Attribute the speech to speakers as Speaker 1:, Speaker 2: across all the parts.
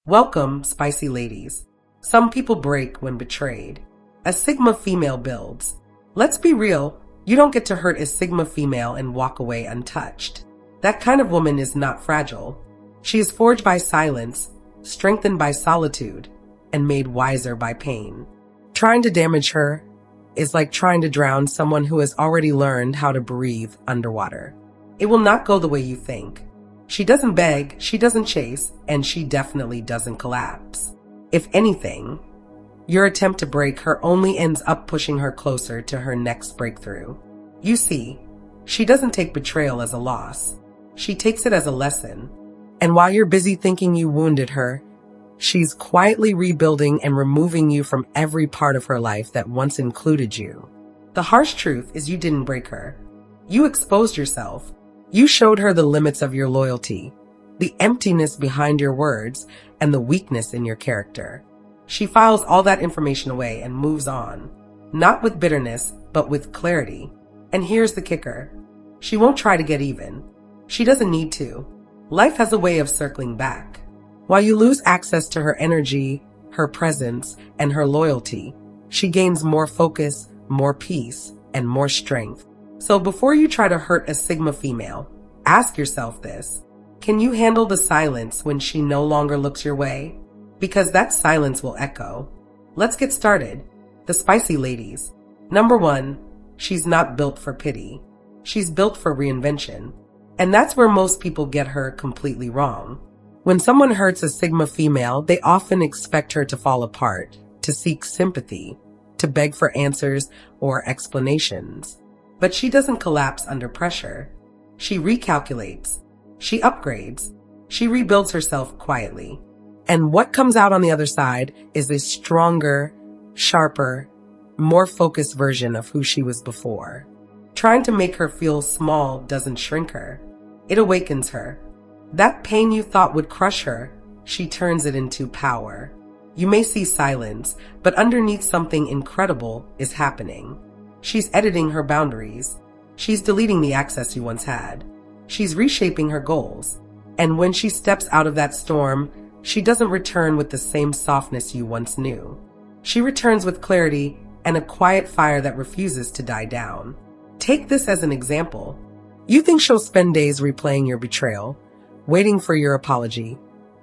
Speaker 1: Welcome, spicy ladies. Some people break when betrayed. A Sigma female builds. Let's be real, you don't get to hurt a Sigma female and walk away untouched. That kind of woman is not fragile. She is forged by silence, strengthened by solitude, and made wiser by pain. Trying to damage her is like trying to drown someone who has already learned how to breathe underwater. It will not go the way you think. She doesn't beg, she doesn't chase, and she definitely doesn't collapse. If anything, your attempt to break her only ends up pushing her closer to her next breakthrough. You see, she doesn't take betrayal as a loss. She takes it as a lesson. And while you're busy thinking you wounded her, she's quietly rebuilding and removing you from every part of her life that once included you. The harsh truth is you didn't break her. You exposed yourself. You showed her the limits of your loyalty, the emptiness behind your words, and the weakness in your character. She files all that information away and moves on, not with bitterness, but with clarity. And here's the kicker. She won't try to get even. She doesn't need to. Life has a way of circling back. While you lose access to her energy, her presence, and her loyalty, she gains more focus, more peace, and more strength. So before you try to hurt a Sigma female, ask yourself this. Can you handle the silence when she no longer looks your way? Because that silence will echo. Let's get started. The spicy ladies. Number 1, she's not built for pity. She's built for reinvention. And that's where most people get her completely wrong. When someone hurts a Sigma female, they often expect her to fall apart, to seek sympathy, to beg for answers or explanations. But she doesn't collapse under pressure. She recalculates. She upgrades. She rebuilds herself quietly. And what comes out on the other side is a stronger, sharper, more focused version of who she was before. Trying to make her feel small doesn't shrink her. It awakens her. That pain you thought would crush her, she turns it into power. You may see silence, but underneath something incredible is happening. She's editing her boundaries. She's deleting the access you once had. She's reshaping her goals. And when she steps out of that storm, she doesn't return with the same softness you once knew. She returns with clarity and a quiet fire that refuses to die down. Take this as an example. You think she'll spend days replaying your betrayal, waiting for your apology.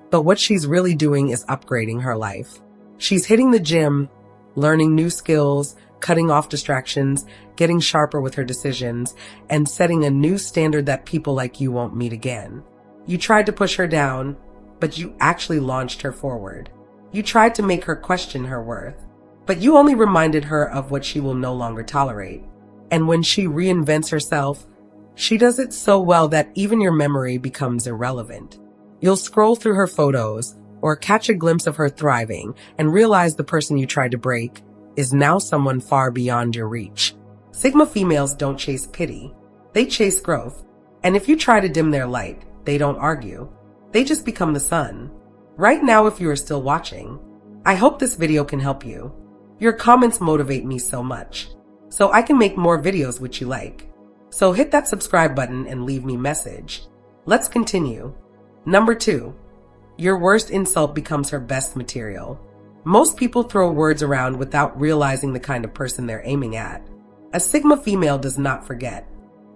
Speaker 1: But what she's really doing is upgrading her life. She's hitting the gym, learning new skills, cutting off distractions, getting sharper with her decisions, and setting a new standard that people like you won't meet again. You tried to push her down, but you actually launched her forward. You tried to make her question her worth, but you only reminded her of what she will no longer tolerate. And when she reinvents herself, she does it so well that even your memory becomes irrelevant. You'll scroll through her photos or catch a glimpse of her thriving and realize the person you tried to break is now someone far beyond your reach. Sigma females don't chase pity. They chase growth. And if you try to dim their light, they don't argue. They just become the sun. Right now, if you are still watching, I hope this video can help you. Your comments motivate me so much, so I can make more videos which you like. So hit that subscribe button and leave me a message. Let's continue. Number 2, your worst insult becomes her best material. Most people throw words around without realizing the kind of person they're aiming at. A Sigma female does not forget.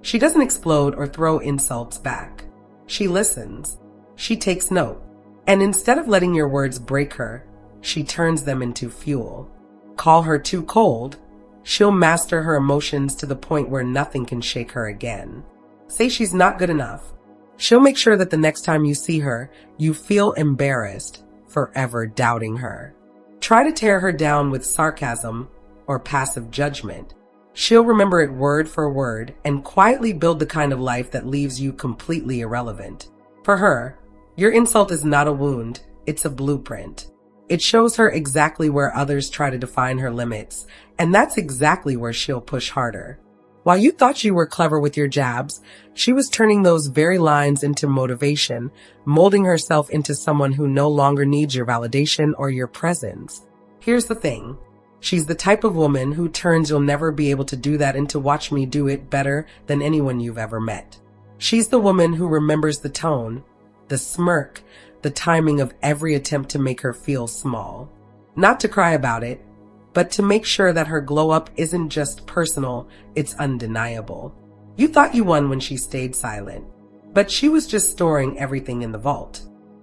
Speaker 1: She doesn't explode or throw insults back. She listens. She takes note. And instead of letting your words break her, she turns them into fuel. Call her too cold. She'll master her emotions to the point where nothing can shake her again. Say she's not good enough. She'll make sure that the next time you see her, you feel embarrassed, forever doubting her. Try to tear her down with sarcasm or passive judgment. She'll remember it word for word and quietly build the kind of life that leaves you completely irrelevant. For her, your insult is not a wound, it's a blueprint. It shows her exactly where others try to define her limits, and that's exactly where she'll push harder. While you thought you were clever with your jabs, she was turning those very lines into motivation, molding herself into someone who no longer needs your validation or your presence. Here's the thing. She's the type of woman who turns "you'll never be able to do that" into "watch me do it" better than anyone you've ever met. She's the woman who remembers the tone, the smirk, the timing of every attempt to make her feel small. Not to cry about it, but to make sure that her glow up isn't just personal, it's undeniable. You thought you won when she stayed silent, but she was just storing everything in the vault.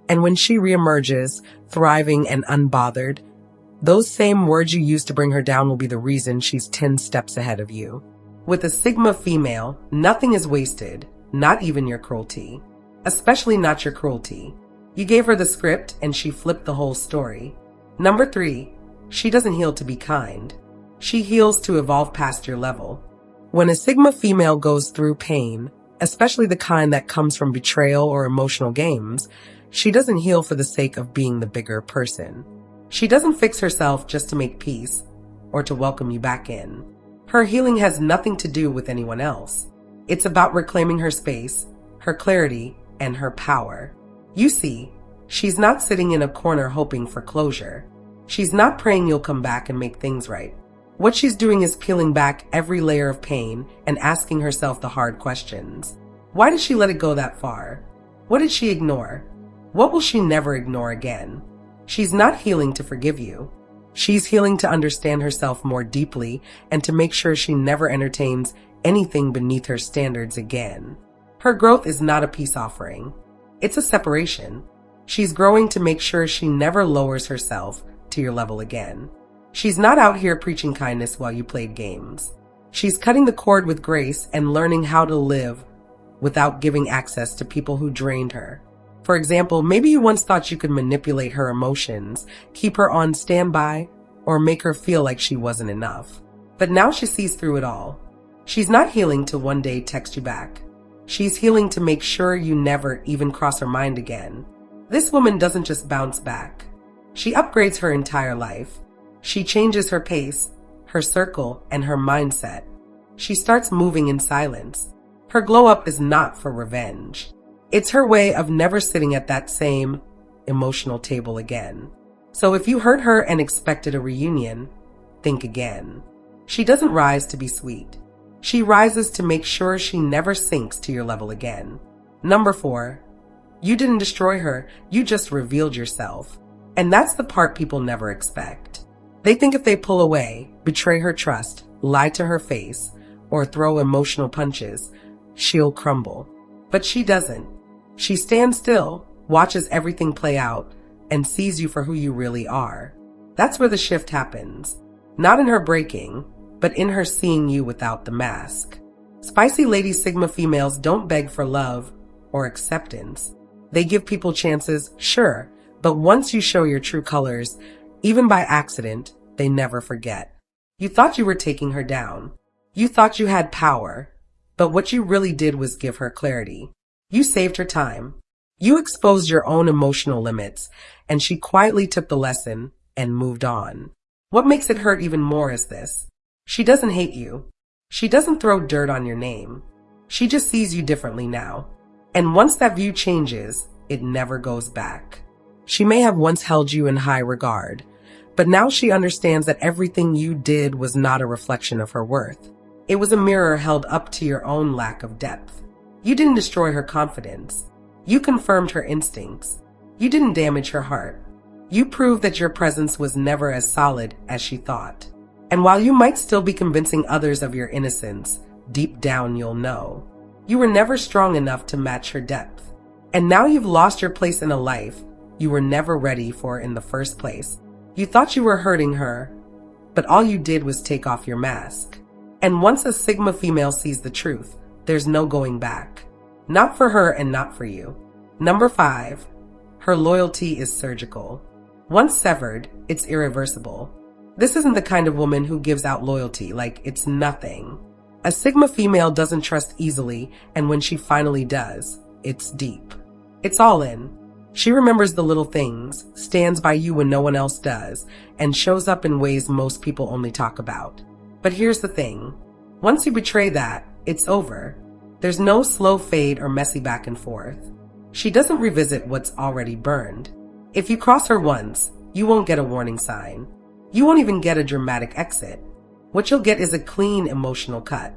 Speaker 1: And when she reemerges, thriving and unbothered, those same words you used to bring her down will be the reason she's 10 steps ahead of you. With a Sigma female, nothing is wasted, not even your cruelty. Especially not your cruelty. You gave her the script and she flipped the whole story. Number 3, she doesn't heal to be kind. She heals to evolve past your level. When a Sigma female goes through pain, especially the kind that comes from betrayal or emotional games, she doesn't heal for the sake of being the bigger person. She doesn't fix herself just to make peace or to welcome you back in. Her healing has nothing to do with anyone else. It's about reclaiming her space, her clarity, and her power. You see, she's not sitting in a corner hoping for closure. She's not praying you'll come back and make things right. What she's doing is peeling back every layer of pain and asking herself the hard questions. Why did she let it go that far? What did she ignore? What will she never ignore again? She's not healing to forgive you. She's healing to understand herself more deeply and to make sure she never entertains anything beneath her standards again. Her growth is not a peace offering. It's a separation. She's growing to make sure she never lowers herself to your level again. She's not out here preaching kindness while you played games. She's cutting the cord with grace and learning how to live without giving access to people who drained her. For example, maybe you once thought you could manipulate her emotions, keep her on standby, or make her feel like she wasn't enough. But now she sees through it all. She's not healing to one day text you back. She's healing to make sure you never even cross her mind again. This woman doesn't just bounce back. She upgrades her entire life. She changes her pace, her circle, and her mindset. She starts moving in silence. Her glow up is not for revenge. It's her way of never sitting at that same emotional table again. So if you hurt her and expected a reunion, think again. She doesn't rise to be sweet. She rises to make sure she never sinks to your level again. Number 4, you didn't destroy her, you just revealed yourself. And that's the part people never expect. They think if they pull away, betray her trust, lie to her face, or throw emotional punches, she'll crumble. But she doesn't. She stands still, watches everything play out, and sees you for who you really are. That's where the shift happens. Not in her breaking, but in her seeing you without the mask. Spicy Lady Sigma females don't beg for love or acceptance. They give people chances, sure, but once you show your true colors, even by accident, they never forget. You thought you were taking her down. You thought you had power, but what you really did was give her clarity. You saved her time. You exposed your own emotional limits, and she quietly took the lesson and moved on. What makes it hurt even more is this. She doesn't hate you. She doesn't throw dirt on your name. She just sees you differently now. And once that view changes, it never goes back. She may have once held you in high regard, but now she understands that everything you did was not a reflection of her worth. It was a mirror held up to your own lack of depth. You didn't destroy her confidence. You confirmed her instincts. You didn't damage her heart. You proved that your presence was never as solid as she thought. And while you might still be convincing others of your innocence, deep down you'll know. You were never strong enough to match her depth. And now you've lost your place in a life you were never ready for in the first place. You thought you were hurting her, but all you did was take off your mask. And once a Sigma female sees the truth, there's no going back. Not for her and not for you. Number 5, her loyalty is surgical. Once severed, it's irreversible. This isn't the kind of woman who gives out loyalty like it's nothing. A Sigma female doesn't trust easily, and when she finally does, it's deep. It's all in. She remembers the little things, stands by you when no one else does, and shows up in ways most people only talk about. But here's the thing. Once you betray that, it's over. There's no slow fade or messy back and forth. She doesn't revisit what's already burned. If you cross her once, you won't get a warning sign. You won't even get a dramatic exit. What you'll get is a clean emotional cut.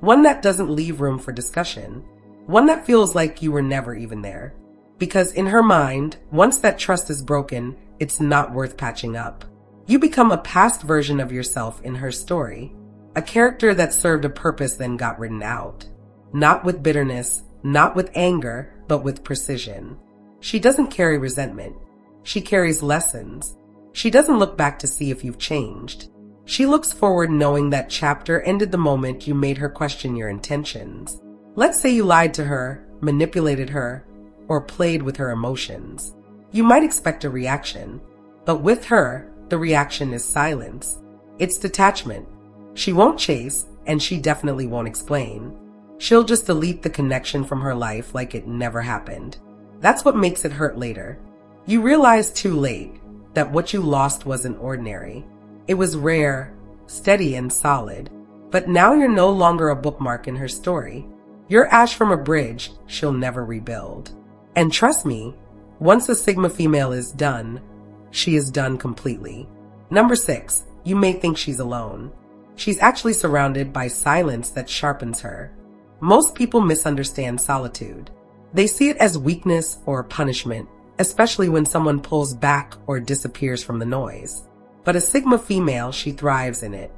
Speaker 1: One that doesn't leave room for discussion. One that feels like you were never even there. Because in her mind, once that trust is broken, it's not worth patching up. You become a past version of yourself in her story. A character that served a purpose then got written out. Not with bitterness, not with anger, but with precision. She doesn't carry resentment. She carries lessons. She doesn't look back to see if you've changed. She looks forward knowing that chapter ended the moment you made her question your intentions. Let's say you lied to her, manipulated her, or played with her emotions. You might expect a reaction, but with her, the reaction is silence. It's detachment. She won't chase, and she definitely won't explain. She'll just delete the connection from her life like it never happened. That's what makes it hurt later. You realize too late that what you lost wasn't ordinary. It was rare, steady, and solid. But now you're no longer a bookmark in her story. You're ash from a bridge she'll never rebuild. And trust me, once a Sigma female is done, she is done completely. Number 6, you may think she's alone. She's actually surrounded by silence that sharpens her. Most people misunderstand solitude. They see it as weakness or punishment, especially when someone pulls back or disappears from the noise. But a Sigma female, she thrives in it.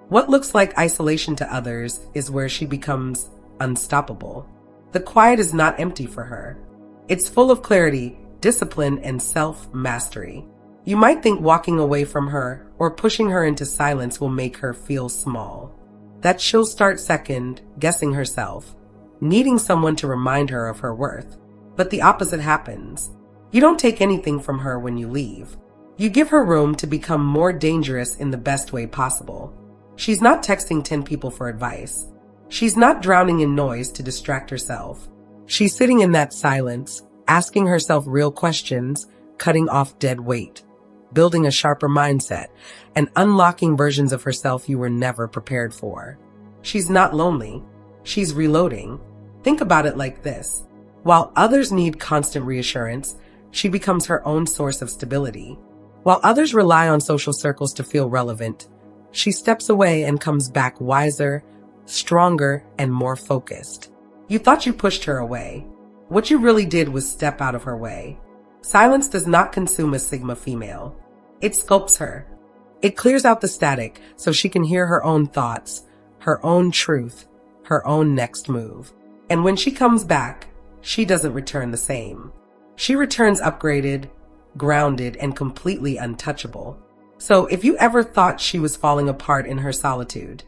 Speaker 1: What looks like isolation to others is where she becomes unstoppable. The quiet is not empty for her. It's full of clarity, discipline, and self-mastery. You might think walking away from her or pushing her into silence will make her feel small. That she'll start second, guessing herself, needing someone to remind her of her worth. But the opposite happens. You don't take anything from her when you leave. You give her room to become more dangerous in the best way possible. She's not texting 10 people for advice. She's not drowning in noise to distract herself. She's sitting in that silence, asking herself real questions, cutting off dead weight, building a sharper mindset, and unlocking versions of herself you were never prepared for. She's not lonely. She's reloading. Think about it like this. While others need constant reassurance, she becomes her own source of stability. While others rely on social circles to feel relevant, she steps away and comes back wiser, stronger, and more focused. You thought you pushed her away. What you really did was step out of her way. Silence does not consume a Sigma female. It sculpts her. It clears out the static so she can hear her own thoughts, her own truth, her own next move. And when she comes back, she doesn't return the same. She returns upgraded, grounded, and completely untouchable. So if you ever thought she was falling apart in her solitude,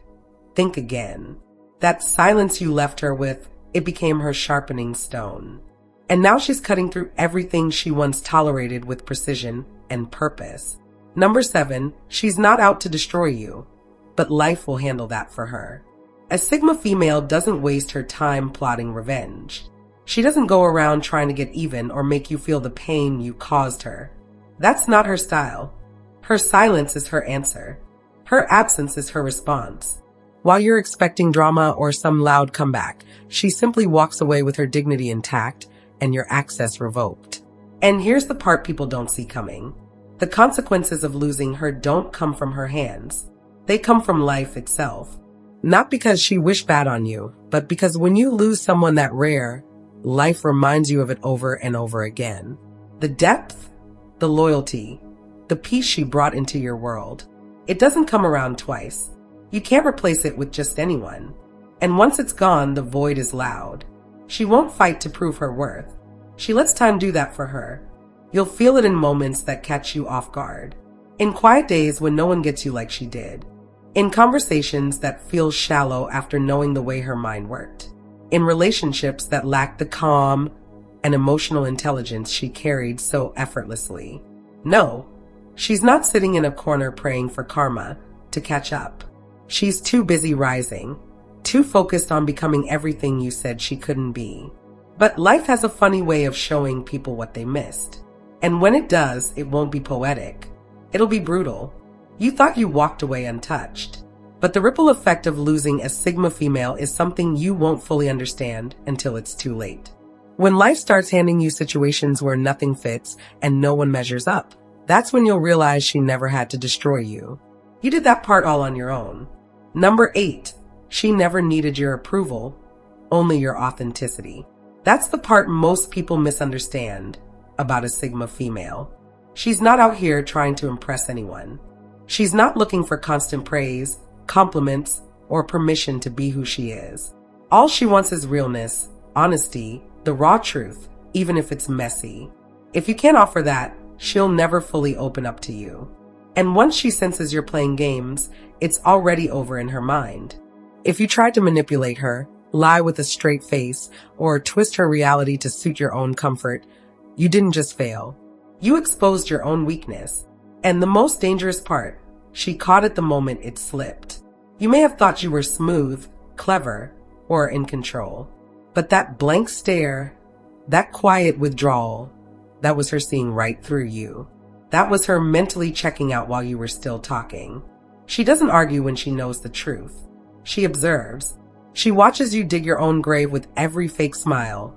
Speaker 1: think again. That silence you left her with, it became her sharpening stone. And now she's cutting through everything she once tolerated with precision and purpose. Number 7, she's not out to destroy you, but life will handle that for her. A Sigma female doesn't waste her time plotting revenge. She doesn't go around trying to get even or make you feel the pain you caused her. That's not her style. Her silence is her answer. Her absence is her response. While you're expecting drama or some loud comeback, she simply walks away with her dignity intact and your access revoked. And here's the part people don't see coming. The consequences of losing her don't come from her hands. They come from life itself. Not because she wished bad on you, but because when you lose someone that rare, life reminds you of it over and over again. The depth, the loyalty, the peace she brought into your world. It doesn't come around twice. You can't replace it with just anyone. And once it's gone, the void is loud. She won't fight to prove her worth. She lets time do that for her. You'll feel it in moments that catch you off guard. In quiet days when no one gets you like she did. In conversations that feel shallow after knowing the way her mind worked. In relationships that lacked the calm and emotional intelligence she carried so effortlessly. No, she's not sitting in a corner praying for karma to catch up. She's too busy rising, too focused on becoming everything you said she couldn't be. But life has a funny way of showing people what they missed. And when it does, it won't be poetic. It'll be brutal. You thought you walked away untouched. But the ripple effect of losing a Sigma female is something you won't fully understand until it's too late. When life starts handing you situations where nothing fits and no one measures up, that's when you'll realize she never had to destroy you. You did that part all on your own. Number 8, she never needed your approval, only your authenticity. That's the part most people misunderstand about a Sigma female. She's not out here trying to impress anyone. She's not looking for constant praise, compliments, or permission to be who she is. All she wants is realness, honesty, the raw truth, even if it's messy. If you can't offer that, she'll never fully open up to you. And once she senses you're playing games, it's already over in her mind. If you tried to manipulate her, lie with a straight face, or twist her reality to suit your own comfort, you didn't just fail. You exposed your own weakness. And the most dangerous part, she caught it the moment it slipped. You may have thought you were smooth, clever, or in control. But that blank stare, that quiet withdrawal, that was her seeing right through you. That was her mentally checking out while you were still talking. She doesn't argue when she knows the truth. She observes. She watches you dig your own grave with every fake smile,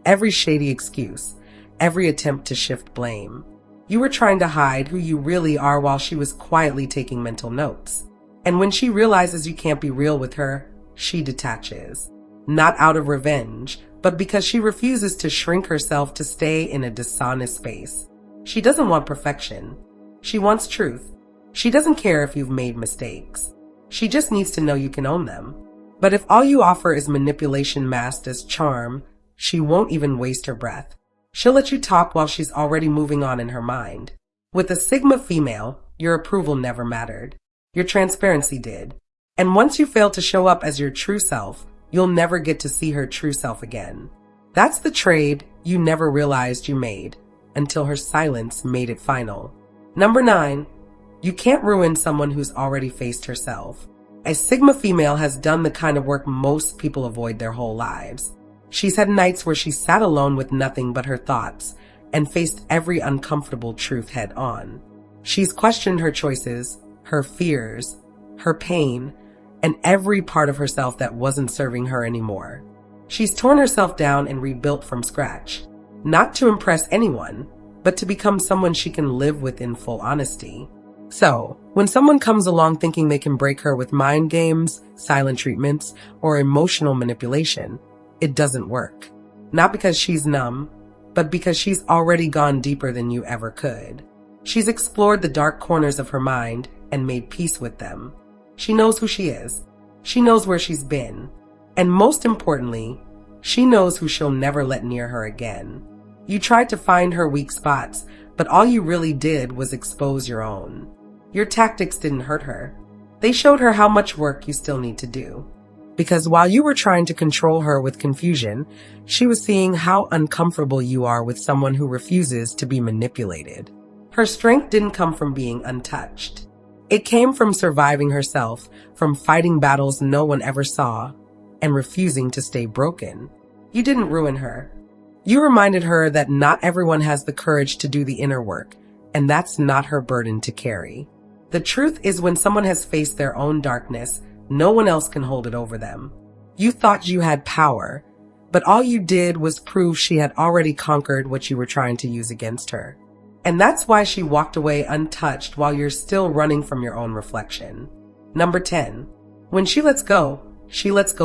Speaker 1: every shady excuse, every attempt to shift blame. You were trying to hide who you really are while she was quietly taking mental notes. And when she realizes you can't be real with her, she detaches. Not out of revenge, but because she refuses to shrink herself to stay in a dishonest space. She doesn't want perfection. She wants truth. She doesn't care if you've made mistakes. She just needs to know you can own them. But if all you offer is manipulation masked as charm, she won't even waste her breath. She'll let you talk while she's already moving on in her mind. With a Sigma female, your approval never mattered. Your transparency did. And once you fail to show up as your true self, you'll never get to see her true self again. That's the trade you never realized you made, until her silence made it final. Number 9. You can't ruin someone who's already faced herself. A Sigma female has done the kind of work most people avoid their whole lives. She's had nights where she sat alone with nothing but her thoughts and faced every uncomfortable truth head on. She's questioned her choices, her fears, her pain, and every part of herself that wasn't serving her anymore. She's torn herself down and rebuilt from scratch, not to impress anyone, but to become someone she can live with in full honesty. So, when someone comes along thinking they can break her with mind games, silent treatments, or emotional manipulation, it doesn't work. Not because she's numb, but because she's already gone deeper than you ever could. She's explored the dark corners of her mind and made peace with them. She knows who she is. She knows where she's been. And most importantly, she knows who she'll never let near her again. You tried to find her weak spots, but all you really did was expose your own. Your tactics didn't hurt her. They showed her how much work you still need to do. Because while you were trying to control her with confusion, she was seeing how uncomfortable you are with someone who refuses to be manipulated. Her strength didn't come from being untouched. It came from surviving herself, from fighting battles no one ever saw, and refusing to stay broken. You didn't ruin her. You reminded her that not everyone has the courage to do the inner work, and that's not her burden to carry. The truth is, when someone has faced their own darkness, no one else can hold it over them. You thought you had power, but all you did was prove she had already conquered what you were trying to use against her. And that's why she walked away untouched while you're still running from your own reflection. Number 10. When she lets go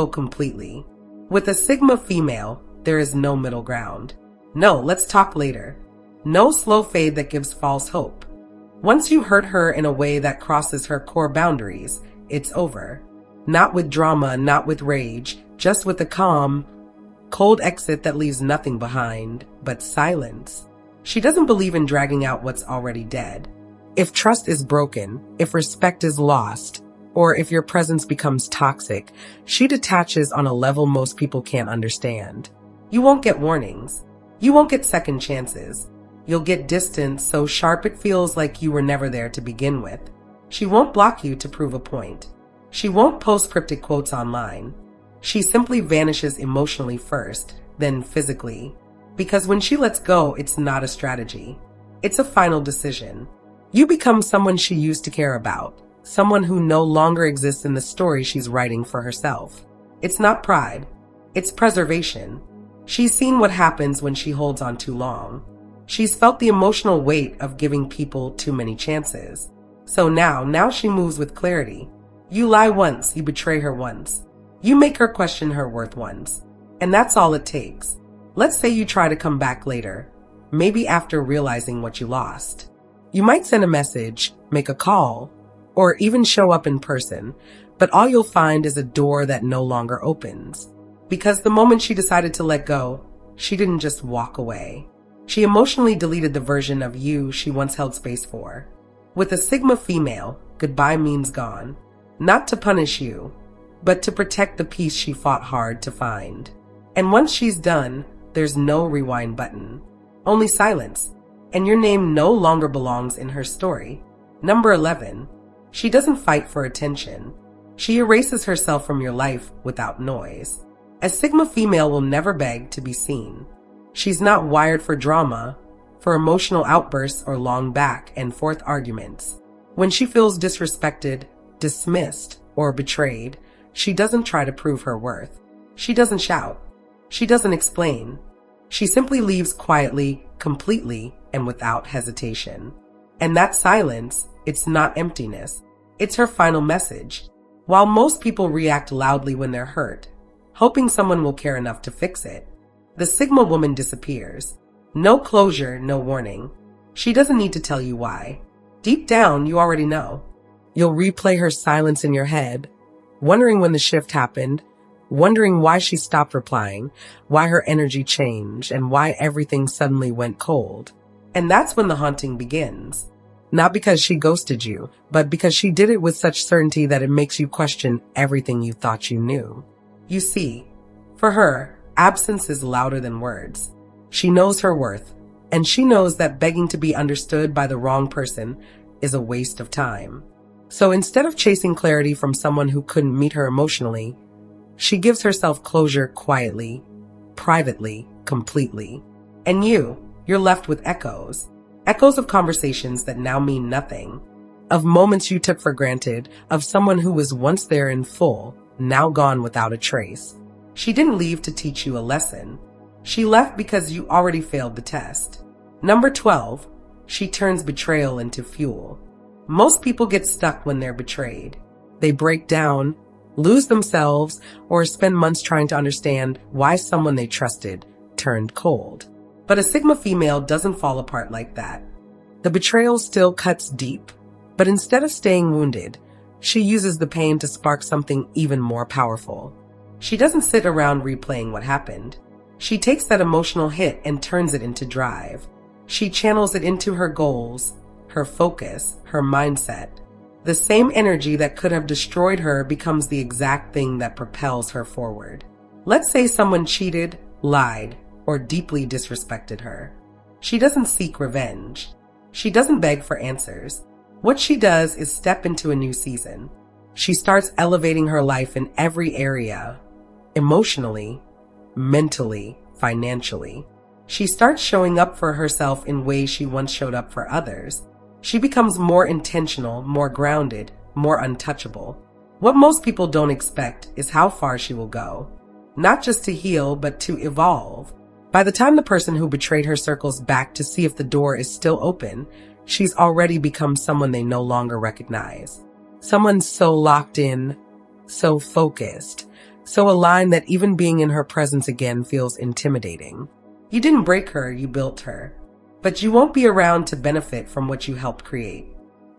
Speaker 1: completely. With a Sigma female, there is no middle ground. No, let's talk later. No slow fade that gives false hope. Once you hurt her in a way that crosses her core boundaries, it's over. Not with drama, not with rage, just with a calm, cold exit that leaves nothing behind but silence. She doesn't believe in dragging out what's already dead. If trust is broken, if respect is lost, or if your presence becomes toxic, she detaches on a level most people can't understand. You won't get warnings. You won't get second chances. You'll get distance so sharp it feels like you were never there to begin with. She won't block you to prove a point. She won't post cryptic quotes online. She simply vanishes emotionally first, then physically. Because when she lets go, it's not a strategy. It's a final decision. You become someone she used to care about, someone who no longer exists in the story she's writing for herself. It's not pride. It's preservation. She's seen what happens when she holds on too long. She's felt the emotional weight of giving people too many chances. So now she moves with clarity. You lie once, you betray her once. You make her question her worth once. And that's all it takes. Let's say you try to come back later, maybe after realizing what you lost. You might send a message, make a call, or even show up in person, but all you'll find is a door that no longer opens. Because the moment she decided to let go, she didn't just walk away. She emotionally deleted the version of you she once held space for. With a Sigma female, goodbye means gone. Not to punish you, but to protect the peace she fought hard to find. And once she's done, there's no rewind button. Only silence. And your name no longer belongs in her story. Number 11. She doesn't fight for attention. She erases herself from your life without noise. A Sigma female will never beg to be seen. She's not wired for drama, for emotional outbursts or long back and forth arguments. When she feels disrespected, dismissed, or betrayed, she doesn't try to prove her worth. She doesn't shout. She doesn't explain. She simply leaves quietly, completely, and without hesitation. And that silence, it's not emptiness. It's her final message. While most people react loudly when they're hurt, hoping someone will care enough to fix it, the Sigma woman disappears. No closure, no warning. She doesn't need to tell you why. Deep down, you already know. You'll replay her silence in your head, wondering when the shift happened, wondering why she stopped replying, why her energy changed, and why everything suddenly went cold. And that's when the haunting begins. Not because she ghosted you, but because she did it with such certainty that it makes you question everything you thought you knew. You see, for her, absence is louder than words. She knows her worth, and she knows that begging to be understood by the wrong person is a waste of time. So instead of chasing clarity from someone who couldn't meet her emotionally, she gives herself closure quietly, privately, completely. And you're left with echoes. Echoes of conversations that now mean nothing. Of moments you took for granted, of someone who was once there in full, now gone without a trace. She didn't leave to teach you a lesson. She left because you already failed the test. Number 12, she turns betrayal into fuel. Most people get stuck when they're betrayed. They break down, lose themselves, or spend months trying to understand why someone they trusted turned cold. But a Sigma female doesn't fall apart like that. The betrayal still cuts deep, but instead of staying wounded, she uses the pain to spark something even more powerful. She doesn't sit around replaying what happened. She takes that emotional hit and turns it into drive. She channels it into her goals, her focus, her mindset. The same energy that could have destroyed her becomes the exact thing that propels her forward. Let's say someone cheated, lied, or deeply disrespected her. She doesn't seek revenge. She doesn't beg for answers. What she does is step into a new season. She starts elevating her life in every area, emotionally, mentally, financially. She starts showing up for herself in ways she once showed up for others. She becomes more intentional, more grounded, more untouchable. What most people don't expect is how far she will go. Not just to heal, but to evolve. By the time the person who betrayed her circles back to see if the door is still open, she's already become someone they no longer recognize. Someone so locked in, so focused, so aligned that even being in her presence again feels intimidating. You didn't break her, you built her. But you won't be around to benefit from what you helped create.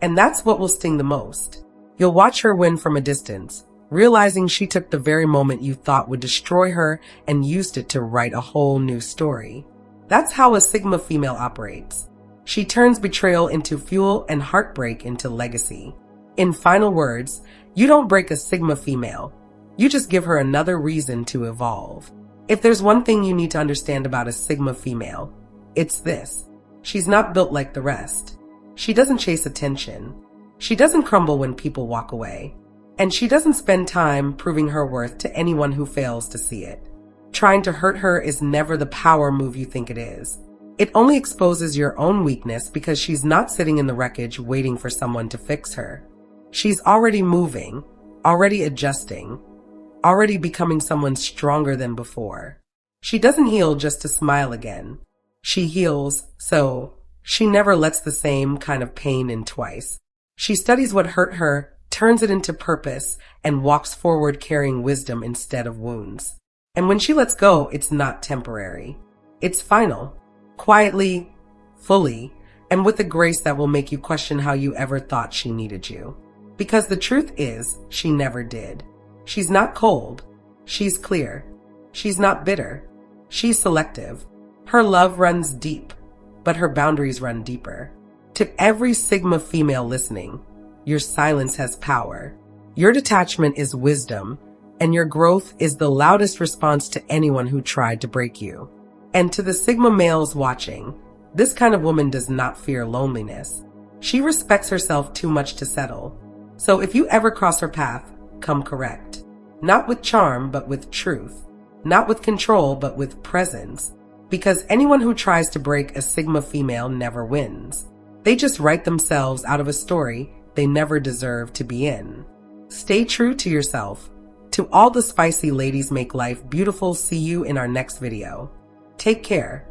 Speaker 1: And that's what will sting the most. You'll watch her win from a distance, realizing she took the very moment you thought would destroy her and used it to write a whole new story. That's how a Sigma female operates. She turns betrayal into fuel and heartbreak into legacy. In final words, you don't break a Sigma female. You just give her another reason to evolve. If there's one thing you need to understand about a Sigma female, it's this. She's not built like the rest. She doesn't chase attention. She doesn't crumble when people walk away. And she doesn't spend time proving her worth to anyone who fails to see it. Trying to hurt her is never the power move you think it is. It only exposes your own weakness because she's not sitting in the wreckage waiting for someone to fix her. She's already moving, already adjusting, already becoming someone stronger than before. She doesn't heal just to smile again. She heals, so she never lets the same kind of pain in twice. She studies what hurt her, turns it into purpose, and walks forward carrying wisdom instead of wounds. And when she lets go, it's not temporary. It's final, quietly, fully, and with a grace that will make you question how you ever thought she needed you. Because the truth is, she never did. She's not cold. She's clear. She's not bitter. She's selective. Her love runs deep, but her boundaries run deeper. To every Sigma female listening, your silence has power. Your detachment is wisdom, and your growth is the loudest response to anyone who tried to break you. And to the Sigma males watching, this kind of woman does not fear loneliness. She respects herself too much to settle. So if you ever cross her path, come correct. Not with charm, but with truth. Not with control, but with presence. Because anyone who tries to break a Sigma female never wins. They just write themselves out of a story they never deserve to be in. Stay true to yourself. To all the spicy ladies make life beautiful, see you in our next video. Take care.